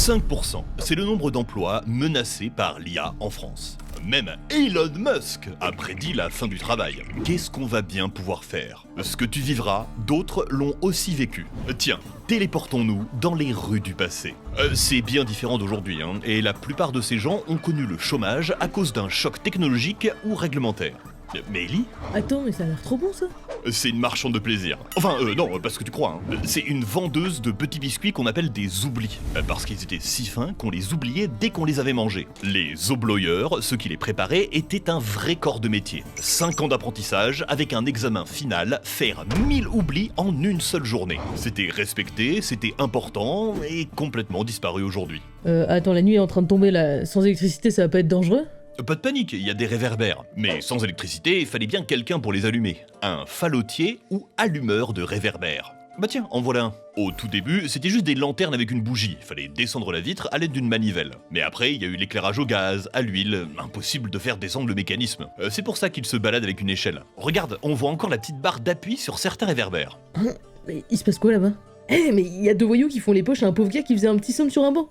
5%, c'est le nombre d'emplois menacés par l'IA en France. Même Elon Musk a prédit la fin du travail. Qu'est-ce qu'on va bien pouvoir faire? Ce que tu vivras, d'autres l'ont aussi vécu. Tiens, téléportons-nous dans les rues du passé. C'est bien différent d'aujourd'hui, et la plupart de ces gens ont connu le chômage à cause d'un choc technologique ou réglementaire. Mais Ellie? Attends, mais ça a l'air trop bon ça. C'est une marchande de plaisir. Enfin, non, parce que tu crois, C'est une vendeuse de petits biscuits qu'on appelle des oublis. Parce qu'ils étaient si fins qu'on les oubliait dès qu'on les avait mangés. Les obloyeurs, ceux qui les préparaient, étaient un vrai corps de métier. 5 ans d'apprentissage avec un examen final, faire 1000 oublis en une seule journée. C'était respecté, c'était important et complètement disparu aujourd'hui. Attends, la nuit est en train de tomber là, sans électricité ça va pas être dangereux? Pas de panique, il y a des réverbères. Mais sans électricité, il fallait bien quelqu'un pour les allumer. Un fallotier ou allumeur de réverbères. Bah tiens, en voilà un. Au tout début, c'était juste des lanternes avec une bougie. Il fallait descendre la vitre à l'aide d'une manivelle. Mais après, il y a eu l'éclairage au gaz, à l'huile. Impossible de faire descendre le mécanisme. C'est pour ça qu'il se balade avec une échelle. Regarde, on voit encore la petite barre d'appui sur certains réverbères. Mais il se passe quoi là-bas? Mais il y a 2 voyous qui font les poches à un pauvre gars qui faisait un petit somme sur un banc.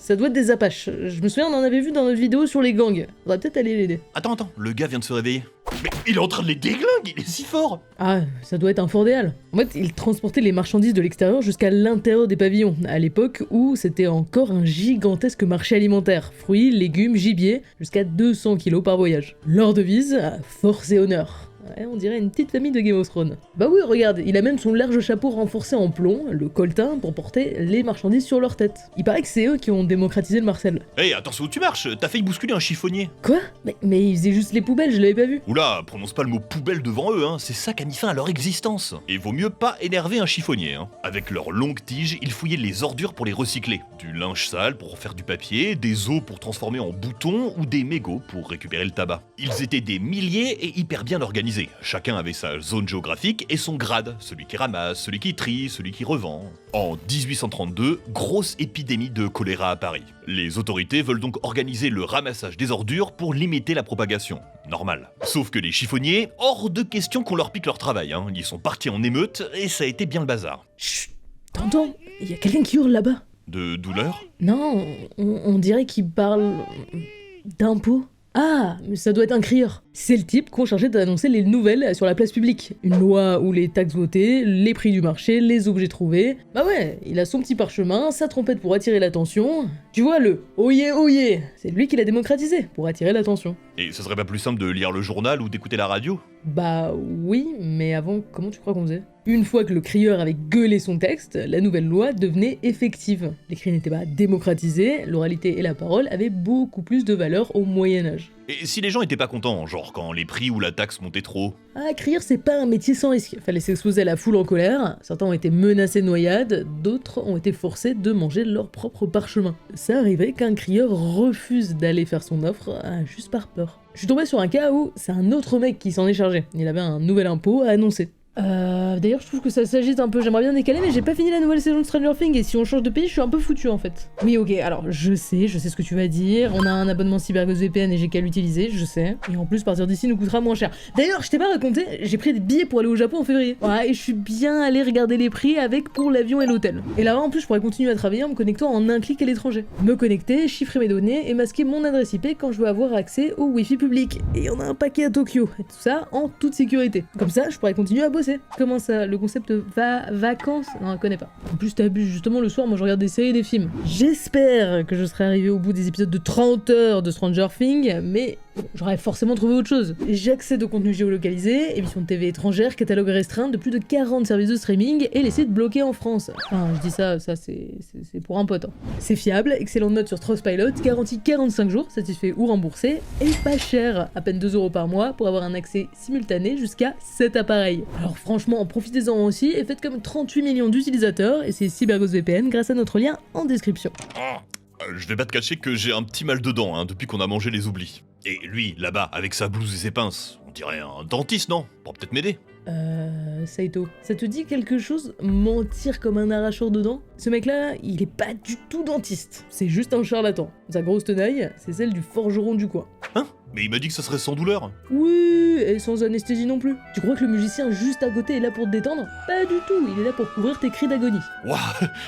Ça doit être des apaches. Je me souviens, on en avait vu dans notre vidéo sur les gangs. Faudrait peut-être aller l'aider. Attends, le gars vient de se réveiller. Mais il est en train de les déglinguer, il est si fort. Ah, ça doit être un Fort des Halles. En fait, il transportait les marchandises de l'extérieur jusqu'à l'intérieur des pavillons, à l'époque où c'était encore un gigantesque marché alimentaire. Fruits, légumes, gibier, jusqu'à 200 kilos par voyage. Leur devise, force et honneur. Ouais, on dirait une petite famille de Game of Thrones. Bah oui, regarde, il a même son large chapeau renforcé en plomb, le coltin, pour porter les marchandises sur leur tête. Il paraît que c'est eux qui ont démocratisé le Marcel. Hey, attention où tu marches, t'as failli bousculer un chiffonnier. Quoi? Mais ils faisaient juste les poubelles, je l'avais pas vu. Oula, prononce pas le mot poubelle devant eux, c'est ça qui a mis fin à leur existence. Et vaut mieux pas énerver un chiffonnier, Avec leurs longues tiges, ils fouillaient les ordures pour les recycler. Du linge sale pour faire du papier, des os pour transformer en boutons ou des mégots pour récupérer le tabac. Ils étaient des milliers et hyper bien organisés. Chacun avait sa zone géographique et son grade, celui qui ramasse, celui qui trie, celui qui revend. En 1832, grosse épidémie de choléra à Paris. Les autorités veulent donc organiser le ramassage des ordures pour limiter la propagation. Normal. Sauf que les chiffonniers, hors de question qu'on leur pique leur travail, Ils sont partis en émeute et ça a été bien le bazar. Chut, t'entends? Il y a quelqu'un qui hurle là-bas. De douleur? Non, on dirait qu'il parle d'impôts. Ah, mais ça doit être un crieur. C'est le type qu'on chargeait d'annoncer les nouvelles sur la place publique. Une loi où les taxes votées, les prix du marché, les objets trouvés. Bah ouais, il a son petit parchemin, sa trompette pour attirer l'attention. Tu vois le oyez oyez, c'est lui qui l'a démocratisé pour attirer l'attention. Et ce serait pas plus simple de lire le journal ou d'écouter la radio? Bah oui, mais avant, comment tu crois qu'on faisait? Une fois que le crieur avait gueulé son texte, la nouvelle loi devenait effective. L'écrit n'était pas démocratisé, l'oralité et la parole avaient beaucoup plus de valeur au Moyen-Âge. Et si les gens étaient pas contents, genre quand les prix ou la taxe montaient trop? Ah, crieur, c'est pas un métier sans risque. Fallait s'exposer à la foule en colère, certains ont été menacés de noyade, d'autres ont été forcés de manger leur propre parchemin. Ça arrivait qu'un crieur refuse d'aller faire son offre, juste par peur. Je suis tombé sur un cas où c'est un autre mec qui s'en est chargé. Il avait un nouvel impôt à annoncer. D'ailleurs, je trouve que ça s'agite un peu. J'aimerais bien décaler, mais j'ai pas fini la nouvelle saison de Stranger Things et si on change de pays, je suis un peu foutu en fait. Oui, ok, alors je sais ce que tu vas dire. On a un abonnement CyberGhost VPN et j'ai qu'à l'utiliser, je sais. Et en plus, partir d'ici nous coûtera moins cher. D'ailleurs, je t'ai pas raconté, j'ai pris des billets pour aller au Japon en février. Ouais, et je suis bien allé regarder les prix avec pour l'avion et l'hôtel. Et là-bas, en plus, je pourrais continuer à travailler en me connectant en un clic à l'étranger. Me connecter, chiffrer mes données et masquer mon adresse IP quand je veux avoir accès au Wi-Fi public. Et on a un paquet à Tokyo. Et tout ça en toute sécurité. Comme ça, je pourrais continuer à bosser. Comment ça? Le concept de vacances? Non, je connais pas. En plus, t'abuses, justement, le soir, moi je regarde des séries et des films. J'espère que je serai arrivé au bout des épisodes de 30 heures de Stranger Things, mais j'aurais forcément trouvé autre chose. J'accède au contenu géolocalisé, émissions de TV étrangères, catalogue restreint de plus de 40 services de streaming et les sites bloqués en France. Enfin, je dis ça c'est pour un pote. C'est fiable, excellente note sur Trustpilot, garantie 45 jours, satisfait ou remboursé, et pas cher, à peine 2 € par mois pour avoir un accès simultané jusqu'à 7 appareils. Alors franchement, profitez-en aussi et faites comme 38 millions d'utilisateurs, et c'est CyberGhost VPN grâce à notre lien en description. Je vais pas te cacher que j'ai un petit mal dedans depuis qu'on a mangé les oublis. Et lui, là-bas, avec sa blouse et ses pinces, on dirait un dentiste, non? Pour peut-être m'aider. Saito, ça te dit quelque chose, mentir comme un arracheur de dents? Ce mec-là, il est pas du tout dentiste, c'est juste un charlatan. Sa grosse tenaille, c'est celle du forgeron du coin. Mais il m'a dit que ça serait sans douleur. Oui, et sans anesthésie non plus. Tu crois que le musicien juste à côté est là pour te détendre? Pas du tout, il est là pour couvrir tes cris d'agonie. Waouh,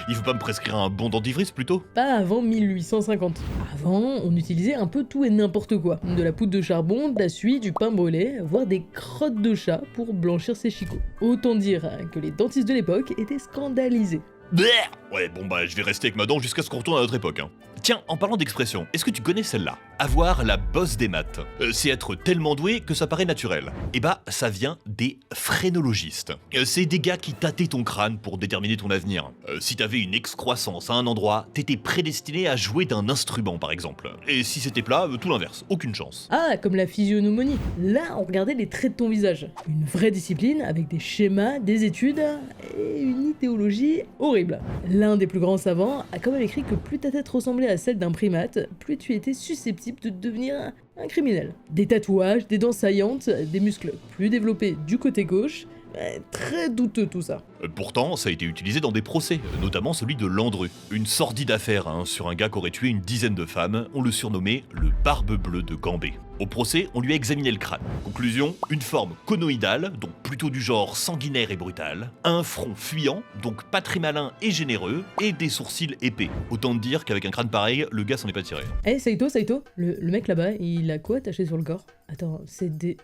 il faut pas me prescrire un bon dentifrice plutôt? Pas avant 1850. Avant, on utilisait un peu tout et n'importe quoi. De la poudre de charbon, de la suie, du pain brûlé, voire des crottes de chat pour blanchir ses chicots. Autant dire que les dentistes de l'époque étaient scandalisés. Bleh. Ouais, bon bah je vais rester avec ma dent jusqu'à ce qu'on retourne à notre époque. Hein. Tiens, en parlant d'expression, est-ce que tu connais celle-là? Avoir la bosse des maths. C'est être tellement doué que ça paraît naturel. Et bah, ça vient des phrénologistes. C'est des gars qui tâtaient ton crâne pour déterminer ton avenir. Si t'avais une excroissance à un endroit, t'étais prédestiné à jouer d'un instrument par exemple. Et si c'était plat, tout l'inverse, aucune chance. Ah, comme la physionomonie. Là, on regardait les traits de ton visage. Une vraie discipline avec des schémas, des études et une idéologie horrible. L'un des plus grands savants a quand même écrit que plus ta tête ressemblait à celle d'un primate, plus tu étais susceptible de devenir un criminel. Des tatouages, des dents saillantes, des muscles plus développés du côté gauche, très douteux tout ça. Pourtant, ça a été utilisé dans des procès, notamment celui de Landru. Une sordide affaire sur un gars qui aurait tué une dizaine de femmes, on le surnommait le Barbe Bleue de Gambé. Au procès, on lui a examiné le crâne. Conclusion, une forme conoïdale, donc plutôt du genre sanguinaire et brutal, un front fuyant, donc pas très malin et généreux, et des sourcils épais. Autant te dire qu'avec un crâne pareil, le gars s'en est pas tiré. Eh Saito, le mec là-bas, il a quoi attaché sur le corps? Attends, c'est des...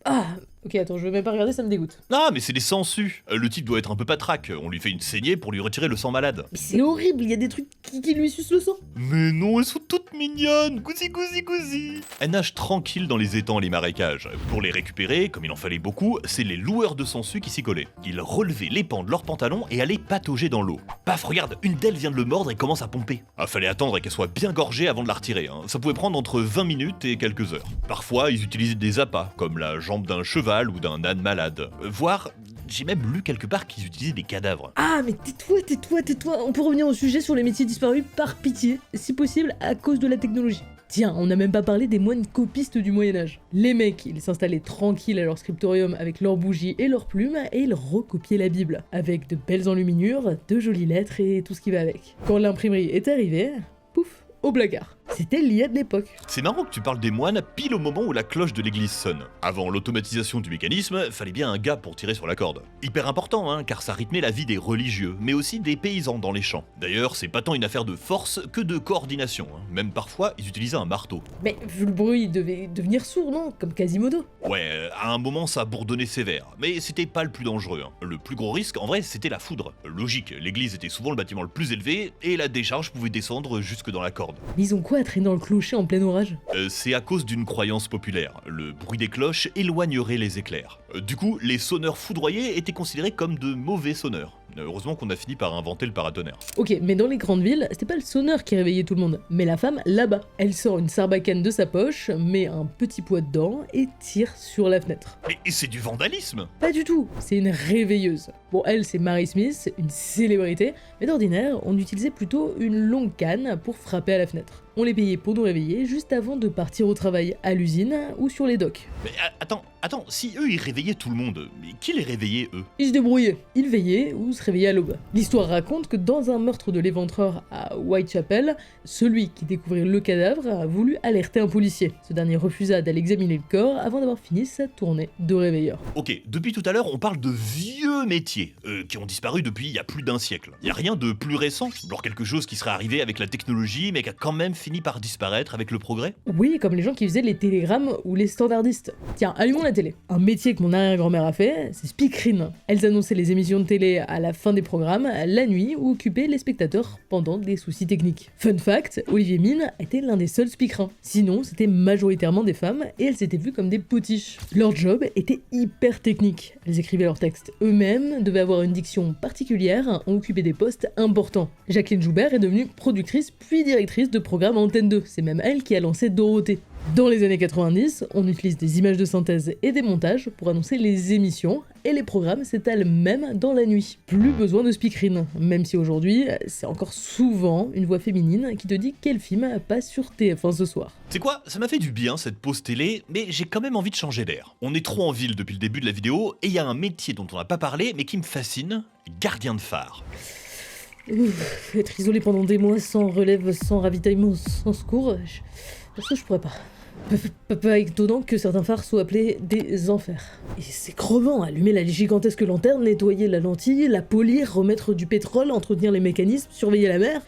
Ah, ok, attends, je vais même pas regarder, ça me dégoûte. Ah, mais c'est des sangsues. Le type doit être un peu patraque. On lui fait une saignée pour lui retirer le sang malade. Mais c'est horrible, il y a des trucs qui lui sucent le sang. Mais non, elles sont toutes mignonnes. Gousi, gousi, gousi. Elles nagent tranquilles dans les étangs et les marécages. Pour les récupérer, comme il en fallait beaucoup, c'est les loueurs de sangsues qui s'y collaient. Ils relevaient les pans de leurs pantalons et allaient patauger dans l'eau. Paf, regarde, une d'elles vient de le mordre et commence à pomper. Ah, fallait attendre qu'elle soit bien gorgée avant de la retirer. Ça pouvait prendre entre 20 minutes et quelques heures. Parfois, ils utilisaient des appâts, comme la jambe d'un cheval ou d'un âne malade. Voire, j'ai même lu quelque part qu'ils utilisaient des cadavres. Ah, mais tais-toi. On peut revenir au sujet sur les métiers disparus par pitié, si possible à cause de la technologie. Tiens, on n'a même pas parlé des moines copistes du Moyen-Âge. Les mecs, ils s'installaient tranquilles à leur scriptorium avec leurs bougies et leurs plumes et ils recopiaient la Bible, avec de belles enluminures, de jolies lettres et tout ce qui va avec. Quand l'imprimerie est arrivée, pouf, au placard. C'était l'IA de l'époque. C'est marrant que tu parles des moines pile au moment où la cloche de l'église sonne. Avant l'automatisation du mécanisme, fallait bien un gars pour tirer sur la corde. Hyper important, car ça rythmait la vie des religieux, mais aussi des paysans dans les champs. D'ailleurs, c'est pas tant une affaire de force que de coordination. Même parfois, ils utilisaient un marteau. Mais vu le bruit, il devait devenir sourd, non? Comme Quasimodo. Ouais, à un moment, ça bourdonnait sévère. Mais c'était pas le plus dangereux. Le plus gros risque, en vrai, c'était la foudre. Logique, l'église était souvent le bâtiment le plus élevé, et la décharge pouvait descendre jusque dans la corde. Mais ils ont quoi à traîner dans le clocher en plein orage? C'est à cause d'une croyance populaire. Le bruit des cloches éloignerait les éclairs. Du coup, les sonneurs foudroyés étaient considérés comme de mauvais sonneurs. Heureusement qu'on a fini par inventer le paratonnerre. Ok, mais dans les grandes villes, c'était pas le sonneur qui réveillait tout le monde, mais la femme là-bas. Elle sort une sarbacane de sa poche, met un petit poids dedans et tire sur la fenêtre. Mais c'est du vandalisme! Pas du tout, c'est une réveilleuse. Bon, elle, c'est Mary Smith, une célébrité, mais d'ordinaire, on utilisait plutôt une longue canne pour frapper à la fenêtre. On les payait pour nous réveiller juste avant de partir au travail à l'usine ou sur les docks. Mais attends, si eux ils réveillaient tout le monde, mais qui les réveillait eux? Ils se débrouillaient, ils veillaient ou se réveillaient à l'aube. L'histoire raconte que dans un meurtre de l'éventreur à Whitechapel, celui qui découvrait le cadavre a voulu alerter un policier. Ce dernier refusa d'aller examiner le corps avant d'avoir fini sa tournée de réveilleur. Ok, depuis tout à l'heure on parle de vieux métiers, qui ont disparu depuis il y a plus d'un siècle. Y a rien de plus récent, genre quelque chose qui serait arrivé avec la technologie mais qui a quand même fini par disparaître avec le progrès? Oui, comme les gens qui faisaient les télégrammes ou les standardistes. Tiens, allumons la télé. Un métier que mon arrière-grand-mère a fait, c'est speakerine. Elles annonçaient les émissions de télé à la fin des programmes, la nuit, ou occupaient les spectateurs pendant des soucis techniques. Fun fact, Olivier Mine était l'un des seuls speakerins. Sinon, c'était majoritairement des femmes, et elles s'étaient vues comme des potiches. Leur job était hyper technique. Elles écrivaient leurs textes eux-mêmes, devaient avoir une diction particulière, ont occupé des postes importants. Jacqueline Joubert est devenue productrice puis directrice de programme Antenne 2. C'est même elle qui a lancé Dorothée. Dans les années 90, on utilise des images de synthèse et des montages pour annoncer les émissions, et les programmes s'étalent même dans la nuit. Plus besoin de speakerine, même si aujourd'hui, c'est encore souvent une voix féminine qui te dit quel film passe sur TF1 ce soir. C'est quoi? Ça m'a fait du bien cette pause télé, mais j'ai quand même envie de changer d'air. On est trop en ville depuis le début de la vidéo, et il y a un métier dont on n'a pas parlé, mais qui me fascine, gardien de phare. Être isolé pendant des mois sans relève, sans ravitaillement, sans secours, ça je pourrais pas. Pas étonnant que certains phares soient appelés des enfers. Et c'est crevant, allumer la gigantesque lanterne, nettoyer la lentille, la polir, remettre du pétrole, entretenir les mécanismes, surveiller la mer.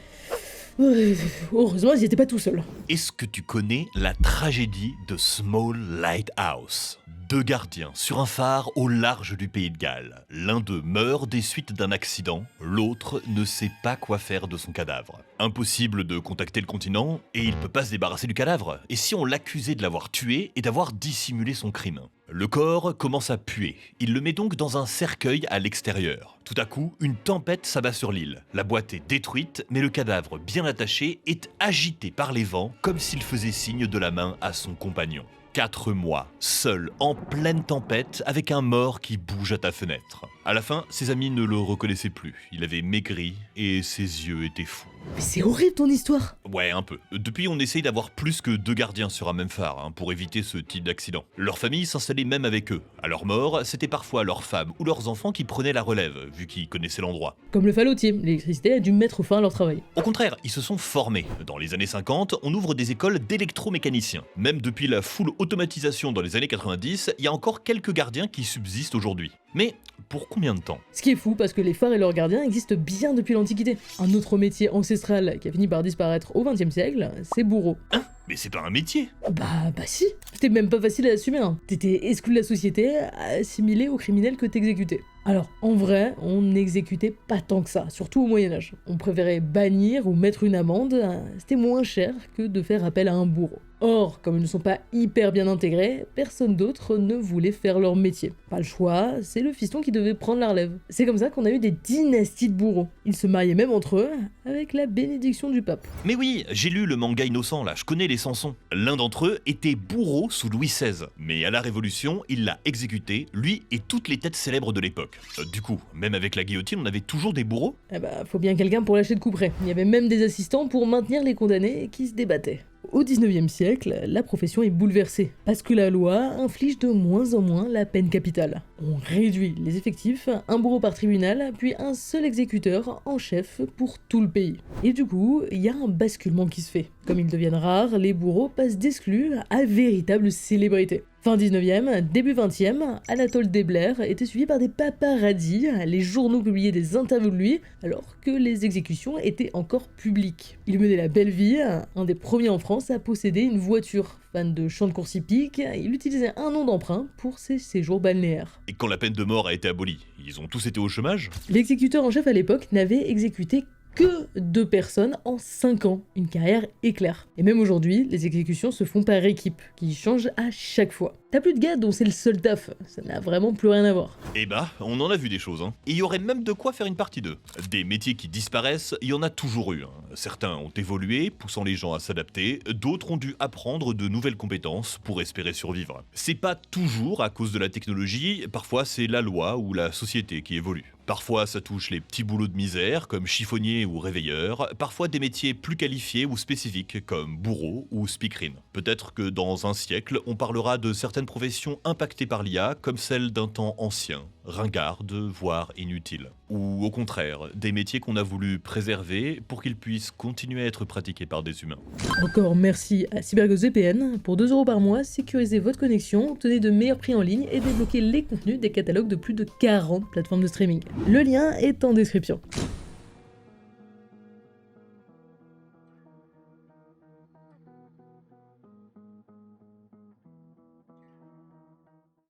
Heureusement, ils n'y étaient pas tout seuls. Est-ce que tu connais la tragédie de Small Lighthouse ? 2 gardiens sur un phare au large du pays de Galles. L'un d'eux meurt des suites d'un accident, l'autre ne sait pas quoi faire de son cadavre. Impossible de contacter le continent, et il peut pas se débarrasser du cadavre. Et si on l'accusait de l'avoir tué et d'avoir dissimulé son crime ? Le corps commence à puer. Il le met donc dans un cercueil à l'extérieur. Tout à coup, une tempête s'abat sur l'île. La boîte est détruite, mais le cadavre, bien attaché, est agité par les vents comme s'il faisait signe de la main à son compagnon. 4 mois, seul, en pleine tempête, avec un mort qui bouge à ta fenêtre. À la fin, ses amis ne le reconnaissaient plus. Il avait maigri et ses yeux étaient fous. Mais c'est horrible ton histoire. Ouais, un peu. Depuis, on essaye d'avoir plus que 2 gardiens sur un même phare, pour éviter ce type d'accident. Leur famille s'installait même avec eux. À leur mort, c'était parfois leurs femmes ou leurs enfants qui prenaient la relève, vu qu'ils connaissaient l'endroit. Comme le fallotier, l'électricité a dû mettre fin à leur travail. Au contraire, ils se sont formés. Dans les années 50, on ouvre des écoles d'électromécaniciens. Même depuis la full automatisation dans les années 90, il y a encore quelques gardiens qui subsistent aujourd'hui. Mais pour combien de temps ? Ce qui est fou parce que les phares et leurs gardiens existent bien depuis l'Antiquité. Un autre métier ancestral qui a fini par disparaître au XXe siècle, c'est bourreau. Hein ? Mais c'est pas un métier. Bah si. C'était même pas facile à assumer. T'étais exclu de la société, assimilé aux criminels que t'exécutais. Alors, en vrai, on n'exécutait pas tant que ça, surtout au Moyen-Âge. On préférait bannir ou mettre une amende, c'était moins cher que de faire appel à un bourreau. Or, comme ils ne sont pas hyper bien intégrés, personne d'autre ne voulait faire leur métier. Pas le choix, c'est le fiston qui devait prendre la relève. C'est comme ça qu'on a eu des dynasties de bourreaux. Ils se mariaient même entre eux, avec la bénédiction du pape. Mais oui, j'ai lu le manga Innocent là, je connais les Sansons. L'un d'entre eux était bourreau sous Louis XVI. Mais à la Révolution, il l'a exécuté, lui et toutes les têtes célèbres de l'époque. Du coup, même avec la guillotine, on avait toujours des bourreaux ? Eh bah, faut bien quelqu'un pour lâcher de coup près. Il y avait même des assistants pour maintenir les condamnés qui se débattaient. Au XIXe siècle, la profession est bouleversée, parce que la loi inflige de moins en moins la peine capitale. On réduit les effectifs, un bourreau par tribunal, puis un seul exécuteur en chef pour tout le pays. Et du coup, il y a un basculement qui se fait. Comme ils deviennent rares, les bourreaux passent d'exclus à véritables célébrités. Fin 19e, début 20e, Anatole Desblair était suivi par des paparazzis, les journaux publiaient des interviews de lui, alors que les exécutions étaient encore publiques. Il menait la belle vie, un des premiers en France à posséder une voiture. Fan de chants de course hippique, il utilisait un nom d'emprunt pour ses séjours balnéaires. Et quand la peine de mort a été abolie, ils ont tous été au chômage ? L'exécuteur en chef à l'époque n'avait exécuté que 2 personnes en 5 ans. Une carrière éclair. Et même aujourd'hui, les exécutions se font par équipe, qui changent à chaque fois. T'as plus de gars dont c'est le seul taf, ça n'a vraiment plus rien à voir. Eh bah, on en a vu des choses, Et il y aurait même de quoi faire une partie 2. Des métiers qui disparaissent, il y en a toujours eu, Certains ont évolué, poussant les gens à s'adapter, d'autres ont dû apprendre de nouvelles compétences pour espérer survivre. C'est pas toujours à cause de la technologie, parfois c'est la loi ou la société qui évolue. Parfois ça touche les petits boulots de misère, comme chiffonnier ou réveilleur, parfois des métiers plus qualifiés ou spécifiques, comme bourreau ou speakerine. Peut-être que dans un siècle, on parlera de certaines professions impactées par l'IA, comme celles d'un temps ancien, ringardes, voire inutiles. Ou au contraire, des métiers qu'on a voulu préserver pour qu'ils puissent continuer à être pratiqués par des humains. Encore merci à CyberGhost VPN. Pour 2 € par mois, sécurisez votre connexion, obtenez de meilleurs prix en ligne et débloquez les contenus des catalogues de plus de 40 plateformes de streaming. Le lien est en description.